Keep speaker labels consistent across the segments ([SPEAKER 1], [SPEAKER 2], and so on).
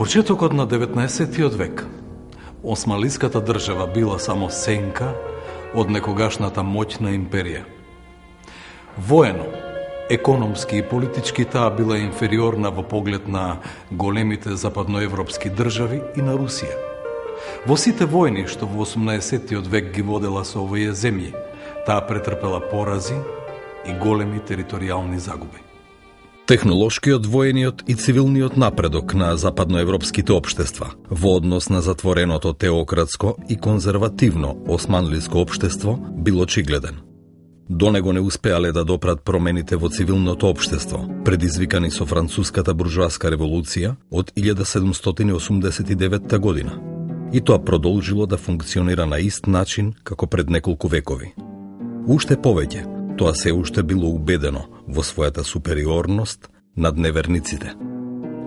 [SPEAKER 1] почетокот на 19. век, Османлиската држава била само сенка од некогашната моќна империја. Воено, економски и политички таа била инфериорна во поглед на големите западноевропски држави и на Русија. Во сите војни што во 18. век ги водела со овие земји, таа претрпела порази и големи територијални загуби.
[SPEAKER 2] Технолошкиот, воениот и цивилниот напредок на западноевропските општества во однос на затвореното теократско и конзервативно османлиско општество бил очигледен. До него не успеале да допрат промените во цивилното општество, предизвикани со француската буржоаска револуција од 1789 година. И тоа продолжило да функционира на ист начин како пред неколку векови. Уште повеќе, тоа се уште било убедено во својата супериорност над неверниците.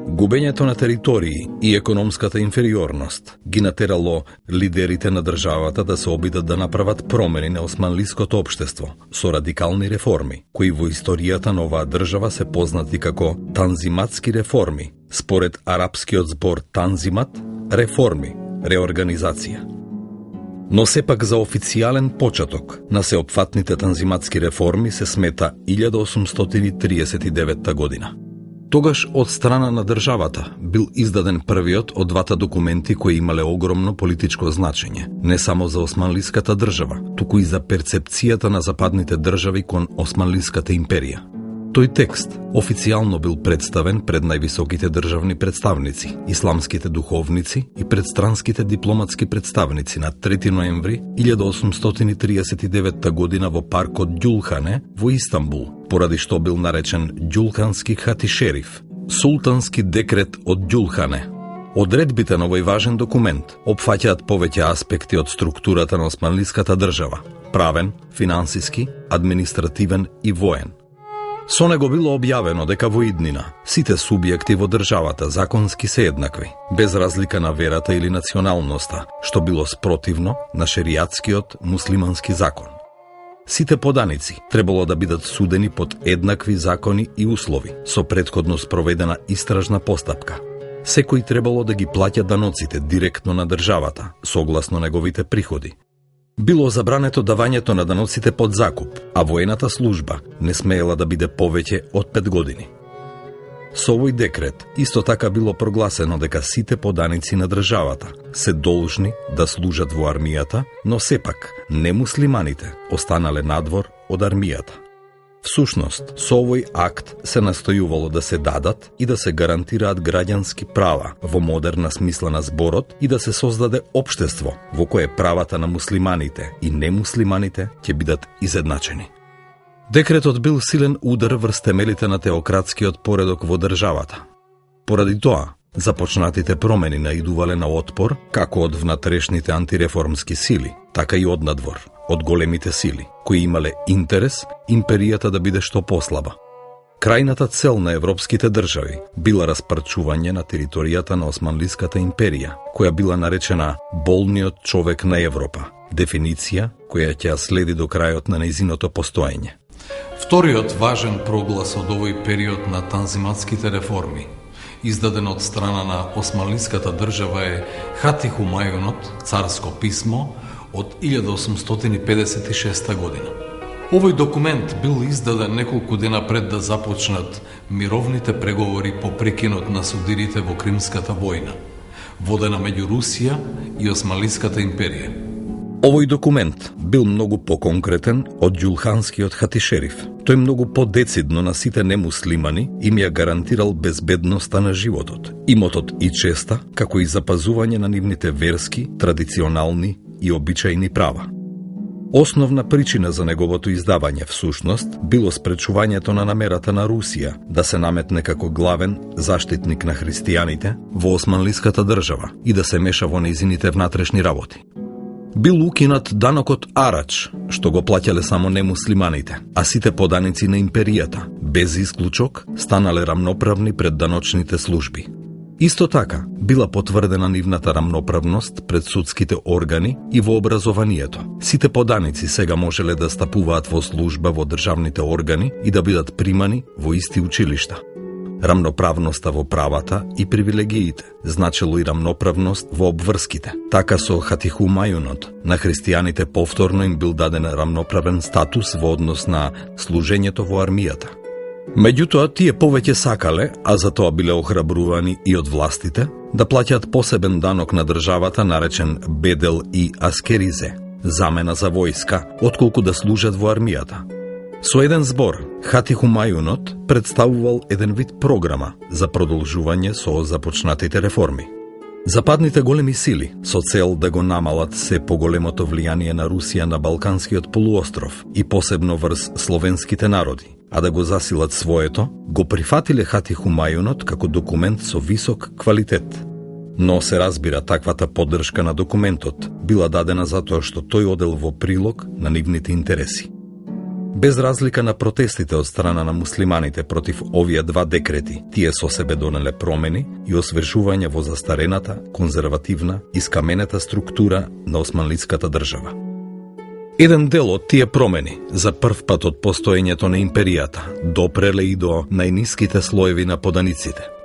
[SPEAKER 2] Губењето на територии и економската инфериорност ги натерало лидерите на државата да се обидат да направат промени на османлиското општество со радикални реформи, кои во историјата на оваа држава се познати како танзиматски реформи, според арапскиот збор танзимат, реформи, реорганизација. Но сепак за официјален почеток на сеопфатните танзиматски реформи се смета 1839 година. Тогаш од страна на државата бил издаден првиот од двата документи кои имале огромно политичко значење, не само за османлиската држава, туку и за перцепцијата на западните држави кон Османлиската империја. Тој текст официјално бил представен пред највисоките државни представници, исламските духовници и пред странските дипломатски представници на 3 ноември 1839 година во паркот Ѓулхане во Истанбул, поради што бил наречен Ѓулхански хатишериф, султански декрет од Ѓулхане. Одредбите на овој важен документ опфаќаат повеќе аспекти од структурата на османлиската држава: правен, финансиски, административен и воен. Со него било објавено дека во иднина сите субјекти во државата законски се еднакви, без разлика на верата или националноста, што било спротивно на шеријатскиот муслимански закон. Сите поданици требало да бидат судени под еднакви закони и услови, со претходно спроведена истражна постапка. Секој требало да ги плаќа даноците директно на државата, согласно неговите приходи. Било забрането давањето на даноците под закуп, а воената служба не смеела да биде повеќе од 5 години. Со овој декрет исто така било прогласено дека сите поданици на државата се должни да служат во армијата, но сепак немуслиманите останале надвор од армијата. Всушност, со овој акт се настојувало да се дадат и да се гарантираат граѓански права во модерна смисла на зборот и да се создаде општество во кое правата на муслиманите и немуслиманите ќе бидат изедначени. Декретот бил силен удар врз темелите на теократскиот поредок во државата. Поради тоа, започнатите промени наидувале на отпор како од внатрешните антиреформски сили, така и од надвор, од големите сили, кои имале интерес империјата да биде што послаба. Крајната цел на европските држави била распарчување на територијата на Османлиската империја, која била наречена болниот човек на Европа, дефиниција која ќе ја следи до крајот на нејзиното постоење.
[SPEAKER 1] Вториот важен проглас од овој период на танзиматските реформи, издаден од страна на Османлиската држава, е Хати Хумајунот, царско писмо, од 1856 година. Овој документ бил издаден неколку дена пред да започнат мировните преговори по прекинот на судирите во Кримската војна, водена меѓу Русија и Османлиската империја.
[SPEAKER 2] Овој документ бил многу поконкретен од Ѓулханскиот хатишериф. Тој многу подецидно на сите немуслимани им ја гарантирал безбедноста на животот, имотот и честа, како и запазување на нивните верски, традиционални и обичајни права. Основна причина за неговото издавање всушност било спречувањето на намерата на Русија да се наметне како главен заштитник на христијаните во Османлиската држава и да се меша во нејзините внатрешни работи. Бил укинат данокот арач, што го плаќале само немуслиманите, а сите поданици на империјата, без исклучок, станале рамноправни пред даночните служби. Исто така, била потврдена нивната рамноправност пред судските органи и во образованието. Сите поданици сега можеле да стапуваат во служба во државните органи и да бидат примани во исти училишта. Рамноправноста во правата и привилегиите, значело и рамноправност во обврските. Така со хатихумајунот на христијаните повторно им бил даден рамноправен статус во однос на служењето во армијата. Меѓутоа, тие повеќе сакале, а за тоа биле охрабрувани и од властите, да плаќаат посебен данок на државата наречен бедел и аскеризе, замена за војска, отколку да служат во армијата. Со еден збор, хатихумајунот представувал еден вид програма за продолжување со започнатите реформи. Западните големи сили, со цел да го намалат се поголемото влијание на Русија на Балканскиот полуостров и посебно врз словенските народи, а да го засилат своето, го прифатиле хатихумајунот како документ со висок квалитет. Но се разбира, таквата поддршка на документот била дадена затоа што тој одел во прилог на нивните интереси. Без разлика на протестите од страна на муслиманите против овие два декрети, тие со себе донеле промени и освежување во застарената, конзервативна и скаменета структура на османлиската држава. Еден дел од тие промени, за прв пат од постоењето на империјата, допреле и до најниските слоеви на поданиците.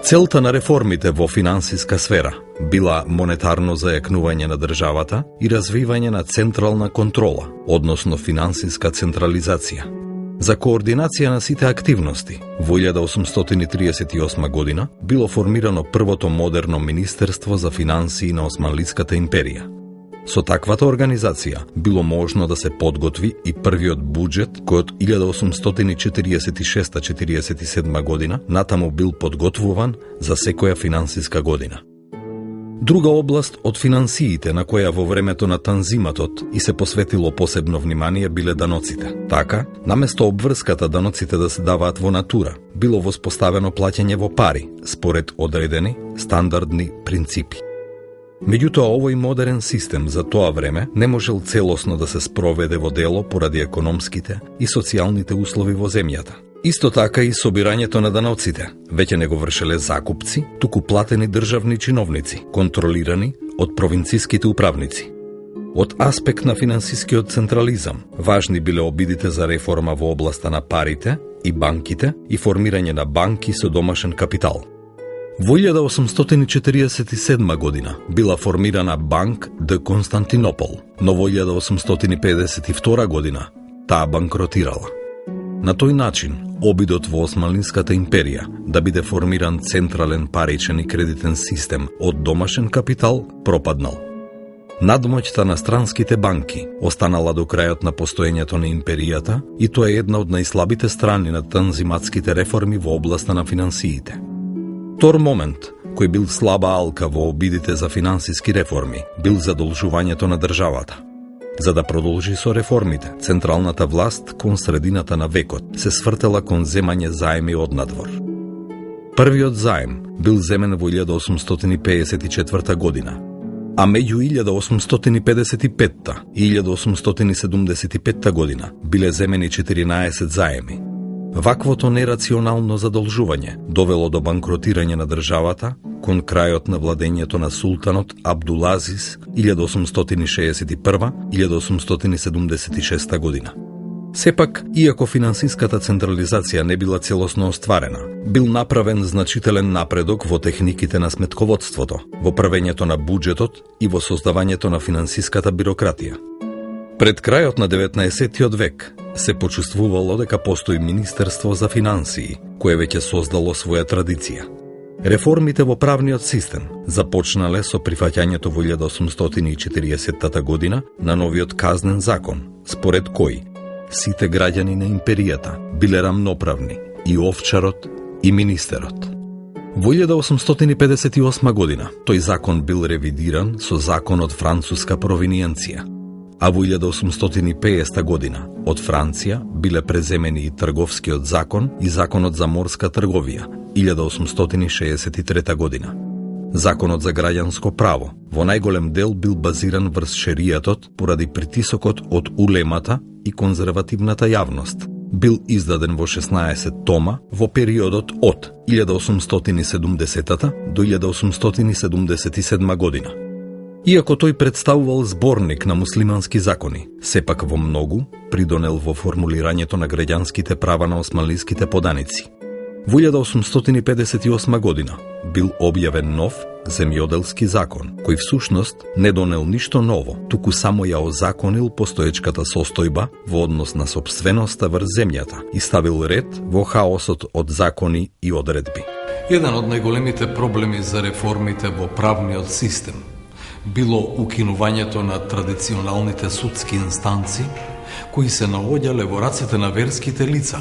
[SPEAKER 2] Целта на реформите во финансиска сфера била монетарно зајакнување на државата и развивање на централна контрола, односно финансиска централизација. За координација на сите активности, во 1838 година било формирано првото модерно Министерство за финансии на Османлиската империја. Со таквата организација било можно да се подготви и првиот буџет кој од 1846-47 година натаму бил подготвуван за секоја финансиска година. Друга област од финансиите на која во времето на танзиматот и се посветило посебно внимание биле даноците. Така, наместо обврската даноците да се даваат во натура, било воспоставено плаќање во пари, според одредени стандардни принципи. Меѓутоа, овој модерен систем за тоа време не можел целосно да се спроведе во дело поради економските и социјалните услови во земјата. Исто така и собирањето на даноците веќе не го вршеле закупци, туку платени државни чиновници, контролирани од провинциските управници. Од аспект на финансискиот централизам, важни биле обидите за реформа во областа на парите и банките и формирање на банки со домашен капитал. Во 1847 година била формирана Банк де Константинопол, но во 1852 година таа банкротирала. На тој начин, обидот во Османлиската империја да биде формиран централен паричен и кредитен систем од домашен капитал пропаднал. Надмоќта на странските банки останала до крајот на постоењето на империјата и тоа е една од најслабите страни на танзиматските реформи во областа на финансиите. Втор момент, кој бил слаба алка во обидите за финансиски реформи, бил задолжувањето на државата. За да продолжи со реформите, централната власт кон средината на векот се свртела кон земање заеми од надвор. Првиот заем бил земен во 1854 година, а меѓу 1855 и 1875 година биле земени 14 заеми. Ваквото нерационално задолжување довело до банкротирање на државата кон крајот на владењето на султанот Абдулазис 1861-1876 година. Сепак, иако финансиската централизација не била целосно остварена, бил направен значителен напредок во техниките на сметководството, во правењето на буџетот и во создавањето на финансиската бирократија. Пред крајот на 19. век се почувствувало дека постои Министерство за финансии, кое веќе создало своја традиција. Реформите во правниот систем започнале со прифаќањето во 1840 година на новиот казнен закон, според кој сите граѓани на империјата биле рамноправни, и овчарот, и министерот. Во 1858 година тој закон бил ревидиран со законот француска провиниенција, а во 1850 година од Франција биле преземени и трговскиот закон и законот за морска трговија 1863 година. Законот за граѓанско право во најголем дел бил базиран врз шеријатот поради притисокот од улемата и конзервативната јавност. Бил издаден во 16 тома во периодот од 1870 до 1877 година. Иако тој представувал зборник на муслимански закони, сепак во многу придонел во формулирањето на граѓанските права на османлиските поданици. Во 1858 година бил објавен нов земјоделски закон, кој всушност не донел ништо ново, туку само ја озаконил постоечката состојба во однос на сопственоста врз земјата и ставил ред во хаосот од закони и одредби.
[SPEAKER 1] Еден од најголемите проблеми за реформите во правниот систем било укинувањето на традиционалните судски инстанци, кои се наоѓале во рацете на верските лица,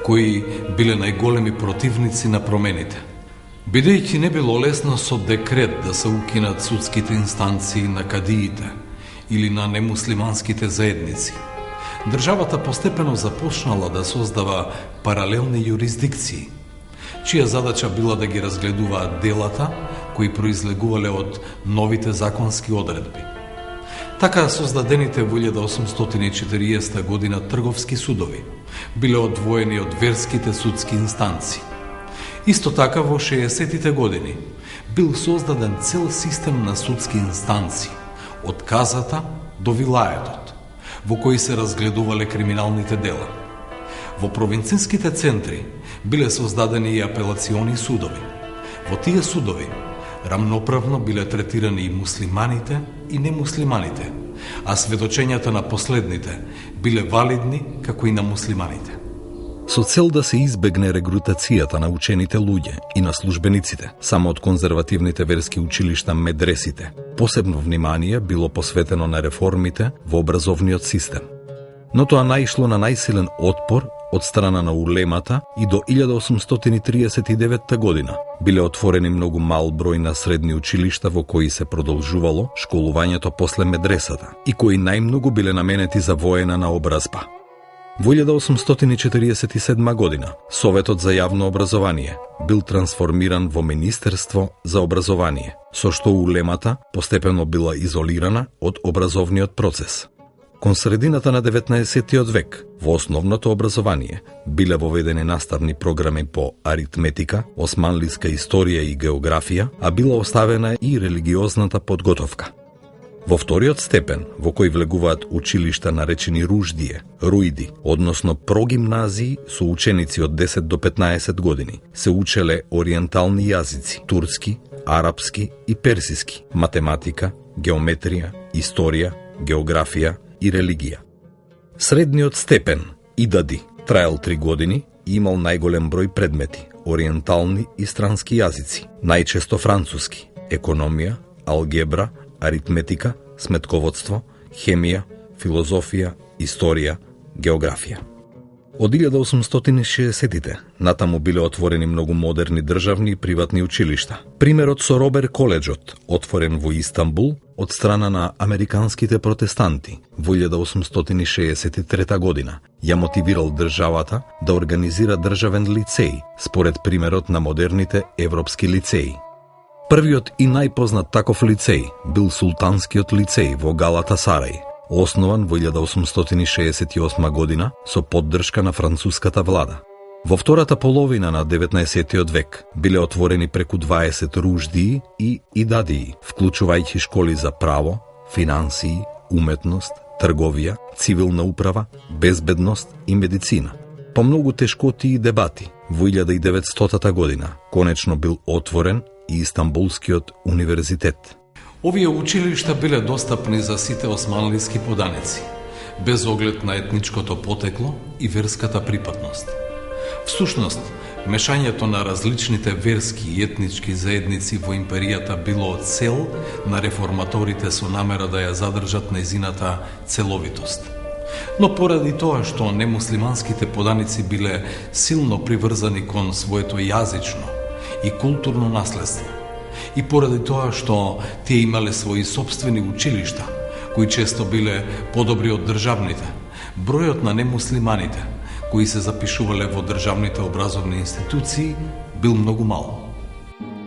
[SPEAKER 1] кои биле најголеми противници на промените. Бидејќи не било лесно со декрет да се укинат судските инстанции на кадиите или на немуслиманските заедници, државата постепено започнала да создава паралелни юрисдикции, чија задача била да ги разгледуваат делата кои произлегувале од новите законски одредби. Така создадените во 1840 година трговски судови биле одвоени од верските судски инстанции. Исто така во 60-тите години бил создаден цел систем на судски инстанции, од казата до вилаетот, во кои се разгледувале криминалните дела. Во провинцијските центри биле создадени и апелациони судови. Во тие судови рамноправно биле третирани и муслиманите и немуслиманите, а сведочењата на последните биле валидни како и на муслиманите.
[SPEAKER 2] Со цел да се избегне регрутацијата на учените луѓе и на службениците само од конзервативните верски училишта медресите, посебно внимание било посветено на реформите во образовниот систем. Но тоа наишло на најсилен отпор од страна на улемата и до 1839 година биле отворени многу мал број на средни училишта во кои се продолжувало школувањето после медресата и кои најмногу биле наменети за воена наобразба. Во 1847 година Советот за јавно образование бил трансформиран во Министерство за образование, со што улемата постепено била изолирана од образовниот процес. Кон средината на 19. век во основното образование биле воведени наставни програми по аритметика, османлиска историја и географија, а била оставена и религиозната подготовка. Во вториот степен, во кој влегуваат училишта наречени руждие, руиди, односно прогимназии со ученици од 10 до 15 години, се учеле ориентални јазици, турски, арапски и персиски, математика, геометрија, историја, географија и религија. Средниот степен, идади, траел 3 години и имал најголем број предмети, ориентални и странски јазици, најчесто француски, економија, алгебра, аритметика, сметководство, хемија, филозофија, историја, географија. Од 1860-тите натаму биле отворени многу модерни државни и приватни училишта. Примерот со Робер коледжот, отворен во Истанбул од страна на американските протестанти во 1863 година, ја мотивирал државата да организира државен лицеј, според примерот на модерните европски лицеи. Првиот и најпознат таков лицеј бил Султанскиот лицеј во Галатасарај, основан во 1868 година со поддршка на француската влада. Во втората половина на 19. век биле отворени преку 20 руждии и идадии, вклучувајќи школи за право, финансии, уметност, трговија, цивилна управа, безбедност и медицина. По многу тешкоти и дебати, во 1900 година конечно бил отворен и Истанбулскиот универзитет.
[SPEAKER 1] Овие училишта биле достапни за сите османлиски поданици, без оглед на етничкото потекло и верската припадност. Всушност, мешањето на различните верски и етнички заедници во империјата било цел на реформаторите со намера да ја задржат нејзината целовитост. Но поради тоа што немуслиманските поданици биле силно приврзани кон своето јазично и културно наследство, и поради тоа што тие имале своји сопствени училишта, кои често биле подобри од државните, бројот на немуслиманите кои се запишувале во државните образовни институции бил многу мал.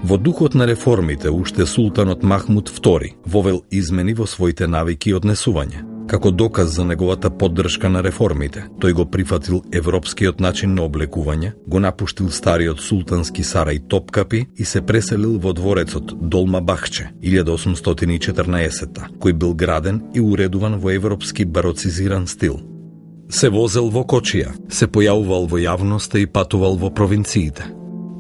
[SPEAKER 2] Во духот на реформите, уште султанот Махмуд II вовел измени во своите навики и однесување. Како доказ за неговата поддршка на реформите, тој го прифатил европскиот начин на облекување, го напуштил стариот султански сарај Топкапи и се преселил во дворецот Долмабахче 1814, кој бил граден и уредуван во европски бароцизиран стил. Се возел во кочија, се појавувал во јавноста и патувал во провинциите.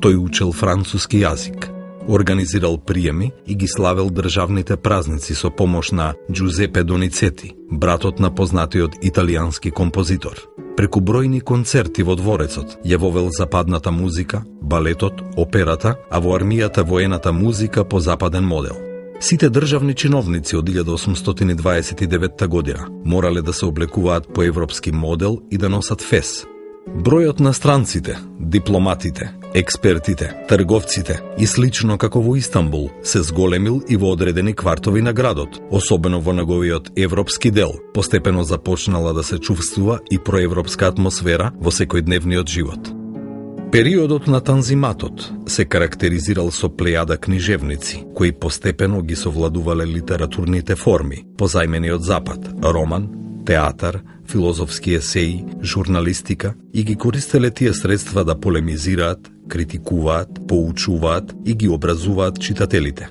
[SPEAKER 2] Тој учел француски јазик, организирал приеми и ги славел државните празници со помош на Джузепе Доницети, братот на познатиот италијански композитор. Преку бројни концерти во дворецот ја вовел западната музика, балетот, операта, а во армијата воената музика по западен модел. Сите државни чиновници од 1829 година морале да се облекуваат по европски модел и да носат фес. Бројот на странците, дипломатите, експертите, трговците и слично како во Истанбул се зголемил и во одредени квартови на градот, особено во неговиот европски дел. Постепено започнала да се чувствува и проевропска атмосфера во секојдневниот живот. Периодот на Танзиматот се карактеризирал со плејада книжевници, кои постепено ги совладувале литературните форми, позајмени од Запад, роман, театар, филозофски есеи, журналистика и ги користеле тие средства да полемизираат, критикуваат, поучуваат и ги образуваат читателите.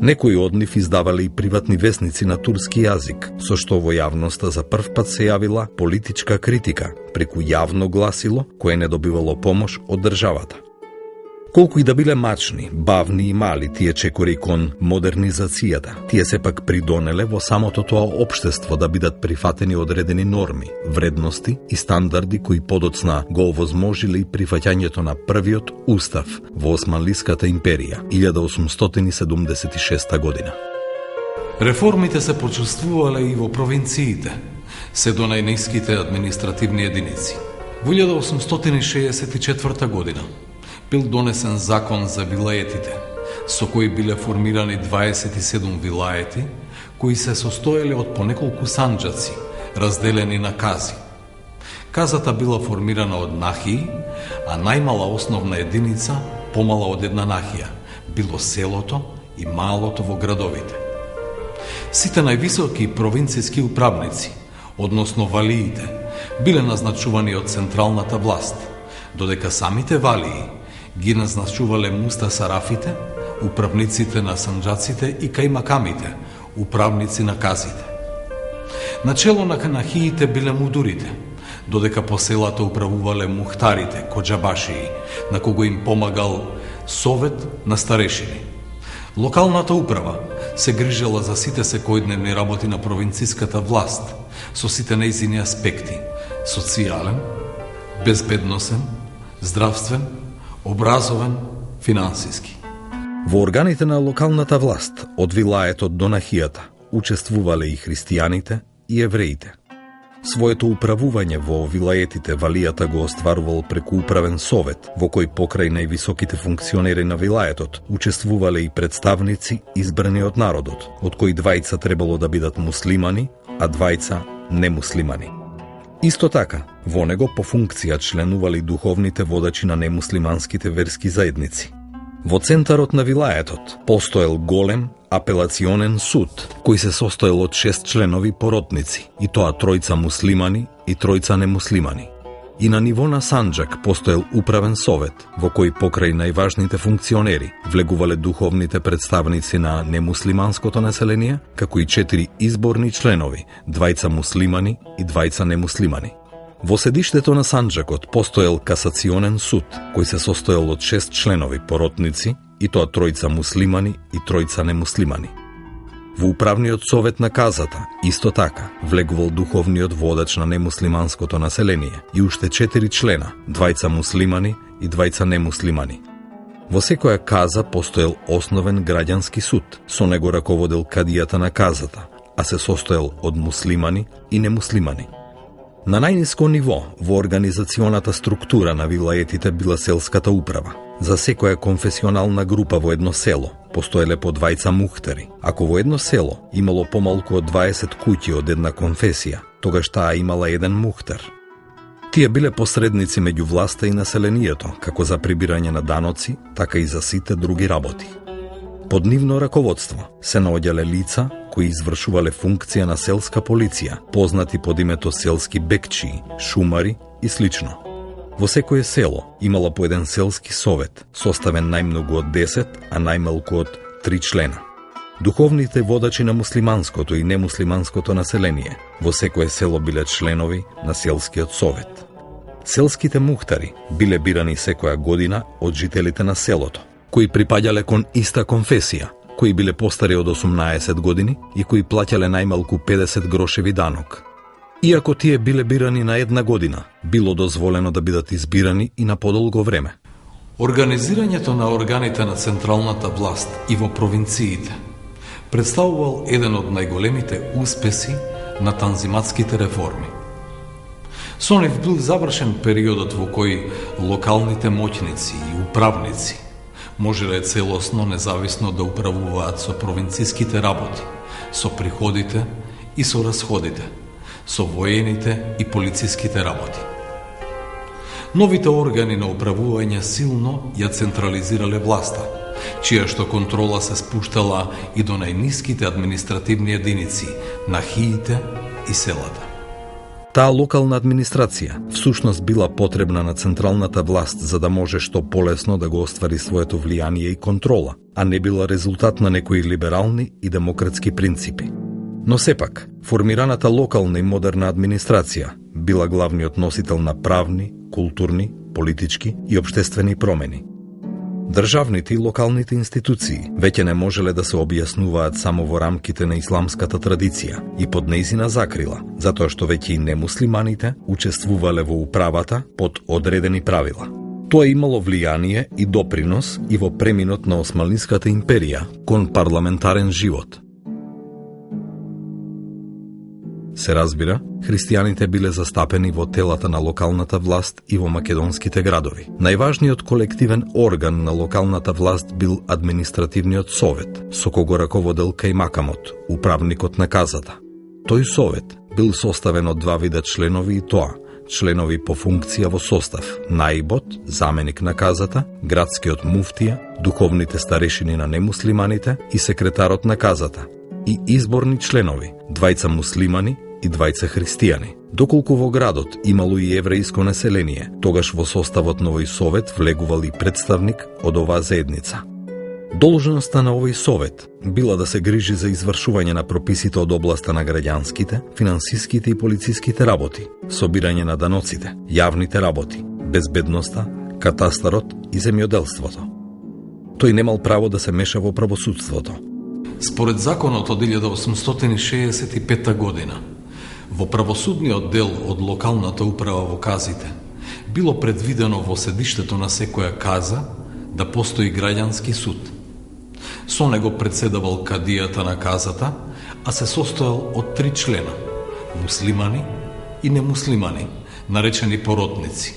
[SPEAKER 2] Некои од нив издавале и приватни весници на турски јазик, со што во јавноста за прв пат се јавила политичка критика преку јавно гласило кое не добивало помош од државата. Колку и да биле мачни, бавни и мали тие чекори кон модернизацијата, тие сепак придонеле во самото тоа општество да бидат прифатени одредени норми, вредности и стандарди кои подоцна го овозможиле и прифаќањето на првиот устав во Османлиската империја 1876 година.
[SPEAKER 1] Реформите се почувствувале и во провинциите, се до најниските административни единици. Во 1864 година бил донесен закон за вилаетите, со кој биле формирани 27 вилаети, кои се состоеле од по неколку санџаци, разделени на кази. Казата била формирана од нахии, а најмала основна единица, помала од една нахија, било селото и малото во градовите. Сите највисоки провинцијски управници, односно валиите, биле назначувани од централната власт, додека самите валии ги назначувале мустасарафите, управниците на санџаците и кајмакамите, управници на казите. Начело на нахиите биле мудурите, додека по селата управувале мухтарите, коџабашии, на кого им помагал совет на старешини. Локалната управа се грижела за сите секојдневни работи на провинцијската власт, со сите нејзини аспекти: социјален, безбедносен, здравствен, образовен, финансиски.
[SPEAKER 2] Во органите на локалната власт, од вилаетот до нахијата, учествувале и христијаните и евреите. Своето управување во вилаетите валијата го остварувал преку управен совет, во кој покрај највисоките функционери на вилаетот учествувале и представници избрани од народот, од кои двајца требало да бидат муслимани, а двајца немуслимани. Исто така, во него по функција членували духовните водачи на немуслиманските верски заедници. Во центарот на вилаетот постоел голем апелационен суд, кој се состоел од 6 членови поротници, и тоа тројца муслимани и тројца немуслимани. И на ниво на Санџак постоел управен совет, во кој покрај најважните функционери влегувале духовните представници на немуслиманското население, како и 4 изборни членови, двајца муслимани и двајца немуслимани. Во седиштето на Санџакот постоел касационен суд, кој се состоел од 6 членови поротници, и тоа тројца муслимани и тројца немуслимани. Во управниот совет на казата, исто така, влегувал духовниот водач на немуслиманското население и уште 4 члена, двајца муслимани и двајца немуслимани. Во секоја каза постоел основен граѓански суд, со него раководел кадијата на казата, а се состоел од муслимани и немуслимани. На најниско ниво во организационата структура на вилаетите била селската управа. За секоја конфесионална група во едно село постоеле по двајца мухтари. Ако во едно село имало помалку од 20 куќи од една конфесија, тогаш таа имала еден мухтар. Тие биле посредници меѓу власта и населението, како за прибирање на даноци, така и за сите други работи. Под нивно раководство се наоѓале лица кои извршувале функција на селска полиција, познати под името селски бекчии, шумари и слично. Во секое село имало по еден селски совет, составен најмногу од 10, а најмалку од 3 члена. Духовните водачи на муслиманското и немуслиманското население во секое село биле членови на селскиот совет. Селските мухтари биле бирани секоја година од жителите на селото, кои припаѓале кон иста конфесија, кои биле постари од 18 години и кои плаќале најмалку 50 грошеви данок. Иако тие биле бирани на една година, било дозволено да бидат избирани и на подолго време.
[SPEAKER 1] Организирањето на органите на централната власт и во провинциите представувал еден од најголемите успеси на танзиматските реформи. Со нив бил завршен периодот во кој локалните моќници и управници можеле целосно независно да управуваат со провинцијските работи, со приходите и со расходите, со воените и полициските работи. Новите органи на управување силно ја централизирале власта, чија што контрола се спуштала и до најниските административни единици на хиите и селата.
[SPEAKER 2] Таа локална администрација всушност била потребна на централната власт за да може што полесно да го оствари своето влијание и контрола, а не била резултат на некои либерални и демократски принципи. Но сепак, формираната локална и модерна администрација била главниот носител на правни, културни, политички и општествени промени. Државните и локалните институции веќе не можеле да се објаснуваат само во рамките на исламската традиција и под нејзина закрила, затоа што веќе и немуслиманите учествувале во управата под одредени правила. Тоа имало влијание и допринос и во преминот на Османлиската империја кон парламентарен живот. Се разбира, христијаните биле застапени во телата на локалната власт и во македонските градови. Најважниот колективен орган на локалната власт бил административниот совет, со кого раководел кајмакамот, управникот на казата. Тој совет бил составен од два вида членови и тоа, членови по функција во состав, наибот, заменик на казата, градскиот муфтија, духовните старешини на немуслиманите и секретарот на казата, и изборни членови, двајца муслимани и двајца христијани. Доколку во градот имало и еврејско население, тогаш во составот на овој совет влегувал и представник од оваа заедница. Должноста на овој совет била да се грижи за извршување на прописите од областа на граѓанските, финансиските и полициските работи, собирање на даноците, јавните работи, безбедноста, катастарот и земјоделството. Тој немал право да се меша во правосудството.
[SPEAKER 1] Според законот од 1865 година, во правосудниот дел од локалната управа во казите, било предвидено во седиштето на секоја каза да постои граѓански суд. Со него председавал кадијата на казата, а се состоел од 3 члена – муслимани и немуслимани, наречени поротници.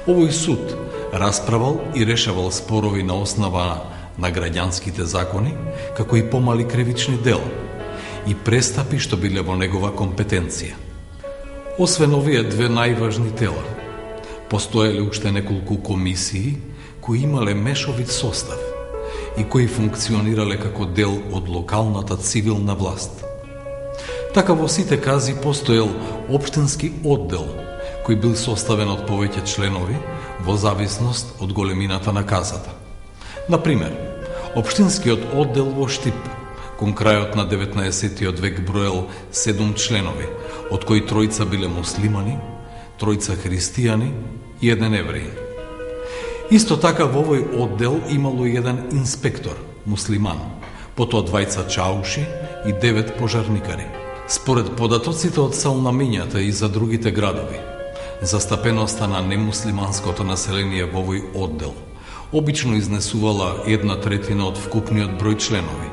[SPEAKER 1] Овој суд расправал и решавал спорови на основа на граѓанските закони, како и помали кривични дела и престапи што биле во негова компетенција. Освен овие две најважни тела, постоеле уште неколку комисии кои имале мешовит состав и кои функционирале како дел од локалната цивилна власт. Така во сите кази постоел општински оддел кој бил составен од повеќе членови во зависност од големината на казата. Например, општинскиот оддел во Штип кон крајот на 19 век броел 7 членови, од кои 3 биле муслимани, 3 христијани и 1 евреин. Исто така во овој оддел имало и еден инспектор, муслиман, потоа 2 чауши и 9 пожарникари. Според податоците од Салнамињата и за другите градови, застапеноста на немуслиманското население во овој оддел обично изнесувала 1/3 од вкупниот број членови.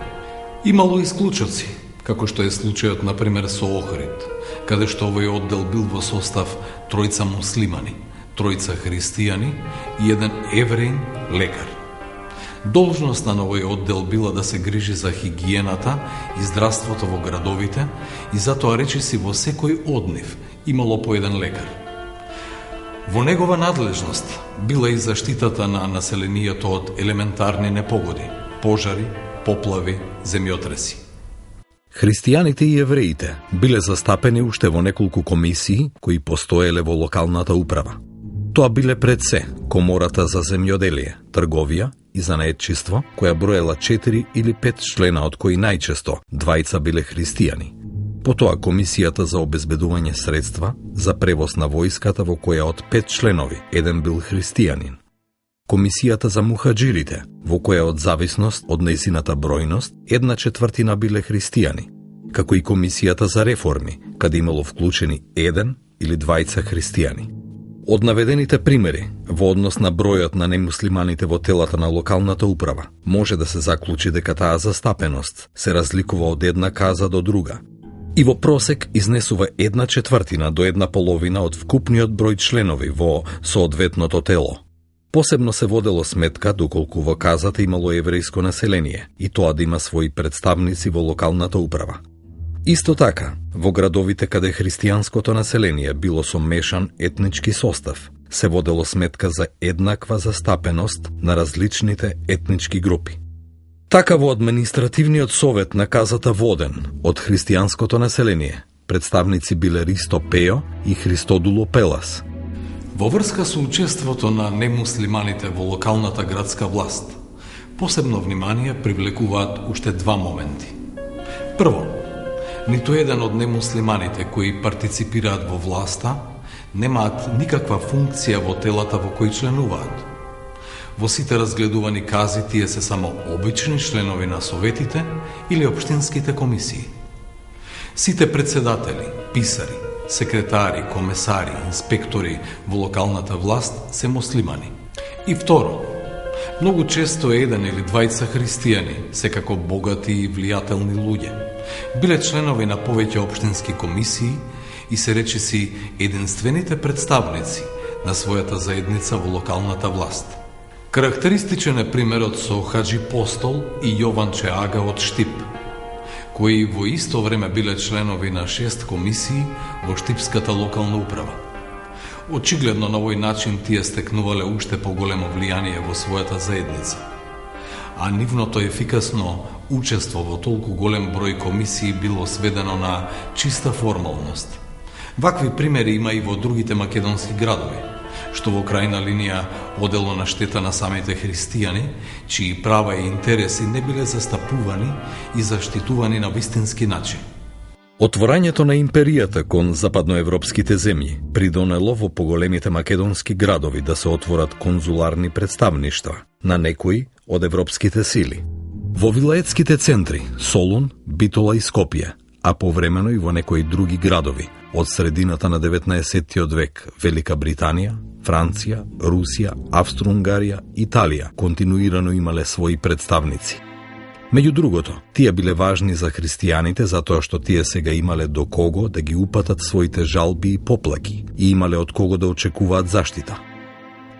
[SPEAKER 1] Имало исклучоци, како што е случајот например со Охрид, каде што овој оддел бил во состав 3 муслимани, 3 христијани и 1 евреин лекар. Должноста на овој оддел била да се грижи за хигиената и здравството во градовите и затоа речиси во секој од нив имало по 1 лекар. Во негова надлежност била и заштитата на населението од елементарни непогоди, пожари, поплави, земјотреси.
[SPEAKER 2] Христијаните и евреите биле застапени уште во неколку комисии кои постоеле во локалната управа. Тоа биле пред се Комората за земјоделие, трговија и занаетчиство, која броела 4 или 5 члена, од кои најчесто двајца биле христијани. Потоа комисијата за обезбедување средства за превоз на војската, во која од 5 членови еден бил христијанин. Комисијата за мухаџирите, во која од зависност од нејзината бројност, 1/4 биле христијани, како и комисијата за реформи, каде имало вклучени еден или двајца христијани. Од наведените примери, во однос на бројот на немуслиманите во телата на локалната управа, може да се заклучи дека таа застапеност се разликува од една каза до друга, и во просек изнесува 1/4 до 1/2 од вкупниот број членови во соодветното тело. Посебно се водело сметка доколку во казата имало еврејско население и тоа да има своји представници во локалната управа. Исто така, во градовите каде христијанското население било со мешан етнички состав, се водело сметка за еднаква застапеност на различните етнички групи. Така во административниот совет на казата воден од христијанското население, представници биле Ристо Пео и Христодуло Пелас.
[SPEAKER 1] Во врска со учеството на немуслиманите во локалната градска власт, посебно внимание привлекуваат уште два моменти. Прво, ниту еден од немуслиманите кои партиципираат во власта немаат никаква функција во телата во кои членуваат. Во сите разгледувани кази тие се само обични членови на советите или општинските комисии. Сите председатели, писари, секретари, комесари, инспектори во локалната власт се муслимани. И второ, многу често еден или двајца христијани, секако богати и влијателни луѓе, биле членови на повеќе општински комисии и се речиси единствените представници на својата заедница во локалната власт. Карактеристичен е примерот со Хаджи Постол и Јован Чеага од Штип, кои во исто време биле членови на 6 комисии во Штипската локална управа. Очигледно на овој начин тие стекнувале уште поголемо влијание во својата заедница, а нивното ефикасно учество во толку голем број комисии било сведено на чиста формалност. Вакви примери има и во другите македонски градови, што во крајна линија одело на штета на самите христијани, чии права и интереси не биле застапувани и заштитувани на вистински начин.
[SPEAKER 2] Отворањето на империјата кон западноевропските земји придонело во поголемите македонски градови да се отворат конзуларни представништва на некои од европските сили. Во вилаетските центри Солун, Битола и Скопје, а повремено и во некои други градови од средината на 19. век Велика Британија, Франција, Русија, Австро-Унгарија, Италија континуирано имале своји представници. Меѓу другото, тие биле важни за христијаните затоа што тие сега имале до кого да ги упатат своите жалби и поплаки и имале од кого да очекуваат заштита.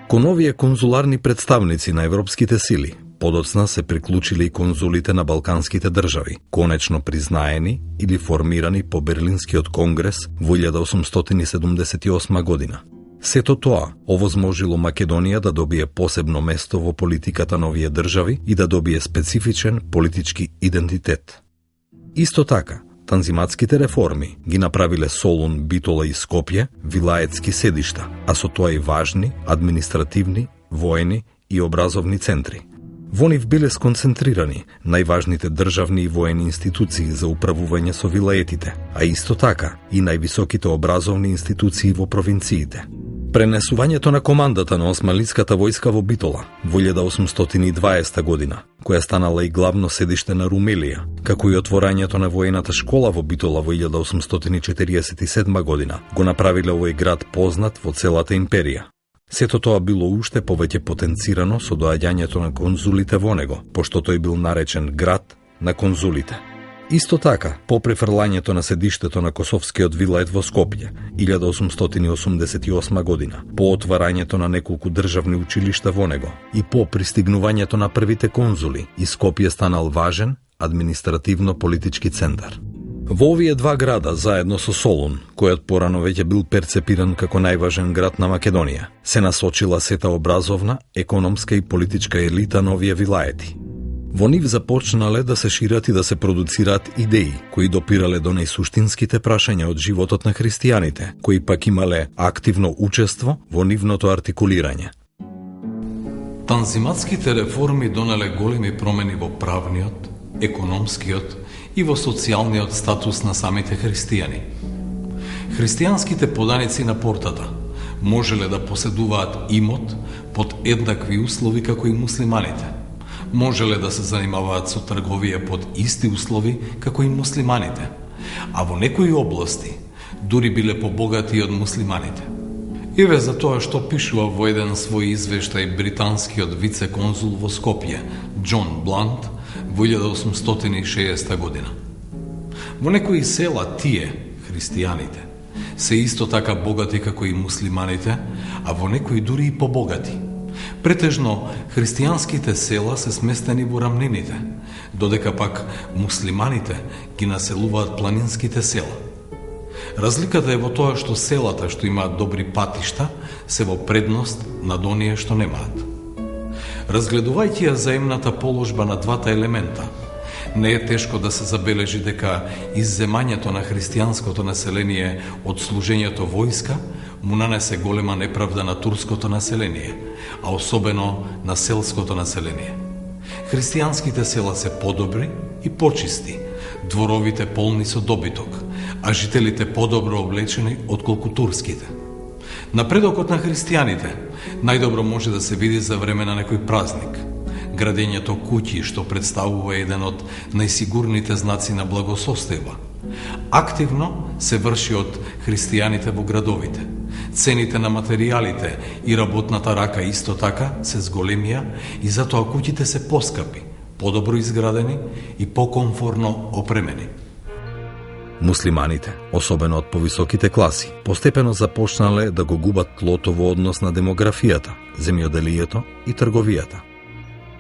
[SPEAKER 2] Кон овие конзуларни представници на европските сили, подоцна се приклучили и конзулите на балканските држави, конечно признаени или формирани по Берлинскиот конгрес во 1878 година. Сето тоа овозможило Македонија да добие посебно место во политиката на овие држави и да добие специфичен политички идентитет. Исто така, танзиматските реформи ги направиле Солун, Битола и Скопје вилаетски седишта, а со тоа и важни административни, воени и образовни центри. Во нив биле сконцентрирани најважните државни и воени институции за управување со вилаетите, а исто така и највисоките образовни институции во провинциите. Пренесувањето на командата на османлиската војска во Битола во 1820 година, која станала и главно седиште на Румелија, како и отворањето на воената школа во Битола во 1847 година, го направиле овој град познат во целата империја. Сето тоа било уште повеќе потенцирано со доаѓањето на конзулите во него, пошто тој бил наречен град на конзулите. Исто така, по префрлањето на седиштето на Косовскиот вилает во Скопје 1888 година, по отварањето на неколку државни училишта во него и по пристигнувањето на првите конзули, и Скопје станал важен административно-политички центар. Во овие два града, заедно со Солун, којот порано веќе бил перцепиран како најважен град на Македонија, се насочила сета образовна, економска и политичка елита на овие вилаети. Во нив започнале да се шират и да се продуцираат идеи кои допирале до најсуштинските прашања од животот на христијаните, кои пак имале активно учество во нивното артикулирање.
[SPEAKER 1] Танзиматските реформи донеле големи промени во правниот, економскиот и во социјалниот статус на самите христијани. Христијанските поданици на портата можеле да поседуваат имот под еднакви услови како и муслиманите. Можеле да се занимаваат со трговија под исти услови како и муслиманите, а во некои области дури биле побогати од муслиманите. Еве за тоа што пишува во еден свој извештај британскиот вице-конзул во Скопје, Џон Блант, во 1860 година. Во некои села тие, христијаните, се исто така богати како и муслиманите, а во некои дури и побогати. Претежно, христијанските села се сместени во рамнините, додека пак муслиманите ги населуваат планинските села. Разликата е во тоа што селата што имаат добри патишта се во предност над оние што немаат. Разгледувајќи ја заемната положба на двата елемента, не е тешко да се забележи дека изземањето на христијанското население од служењето војска му нанесе голема неправда на турското население, а особено на селското население. Христијанските села се подобри и почисти, дворовите полни со добиток, а жителите подобро облечени отколку турските. Напредокот на христијаните најдобро може да се види за време на некој празник. Градењето куќи, што представува еден од најсигурните знаци на благосостојба, активно се врши од христијаните во градовите. Цените на материјалите и работната рака исто така се зголемија и затоа куќите се поскапи, подобро изградени и покомфорно опремени.
[SPEAKER 2] Муслиманите, особено од повисоките класи, постепено започнале да го губат тлото во однос на демографијата, земјоделието и трговијата.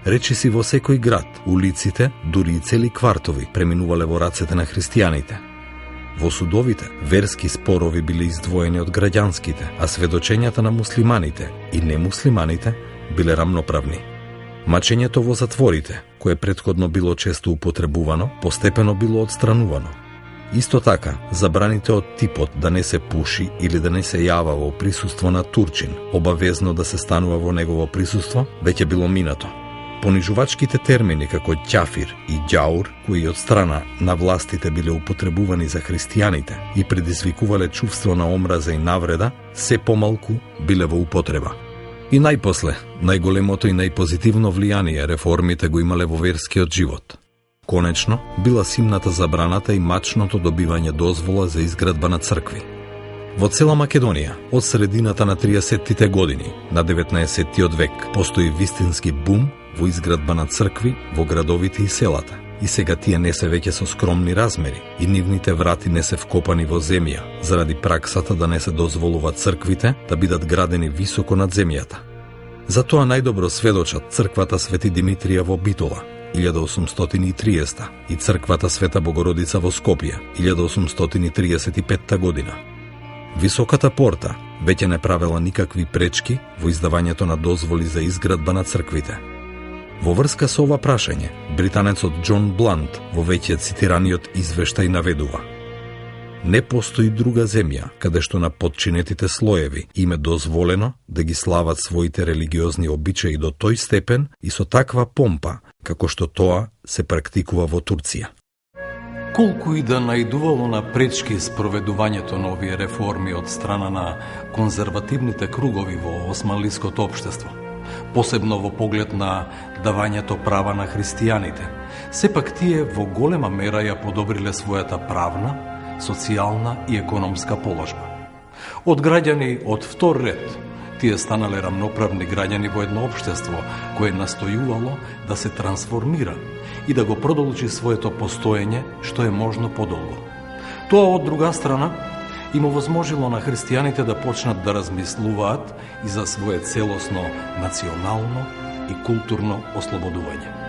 [SPEAKER 2] Речиси во секој град, улиците, дури и цели квартови преминувале во рацете на христијаните. Во судовите, верски спорови биле издвоени од граѓанските, а сведочењата на муслиманите и немуслиманите биле рамноправни. Мачењето во затворите, кое претходно било често употребувано, постепено било отстранувано. Исто така, забраните од типот да не се пуши или да не се јава во присуство на турчин, обавезно да се станува во негово присуство, веќе било минато. Понижувачките термини како ќафир и ѓаур, кои од страна на властите биле употребувани за христијаните и предизвикувале чувство на омраза и навреда, се помалку биле во употреба. И најпосле, најголемото и најпозитивно влијание реформите го имале во верскиот живот. Конечно, била симната забраната и мачното добивање дозвола за изградба на цркви. Во цела Македонија, од средината на 30-тите години на 19-тиот век, постои вистински бум во изградба на цркви во градовите и селата. И сега тие не се веќе со скромни размери и нивните врати не се вкопани во земја, заради праксата да не се дозволува црквите да бидат градени високо над земјата. Затоа најдобро сведочат црквата Свети Димитрија во Битола, 1830 и црквата Света Богородица во Скопје, 1835 година. Високата порта веќе не правела никакви пречки во издавањето на дозволи за изградба на црквите. Во врска со ова прашање, британецот Џон Блант во веќе цитираниот извештај наведува: не постои друга земја каде што на подчинетите слоеви им е дозволено да ги слават своите религиозни обичаи до тој степен и со таква помпа како што тоа се практикува во Турција.
[SPEAKER 1] Колку и да наидувало на пречки спроведувањето на овие реформи од страна на конзервативните кругови во османлиското општество, посебно во поглед на давањето права на христијаните, сепак тие во голема мера ја подобриле својата правна, социјална и економска положба. Од граѓани од втор ред, тие станале рамноправни граѓани во едно општество кое настојувало да се трансформира и да го продолжи своето постоење што е можно подолго. Тоа од друга страна им овозможило на христијаните да почнат да размислуваат и за свое целосно национално и културно ослободување.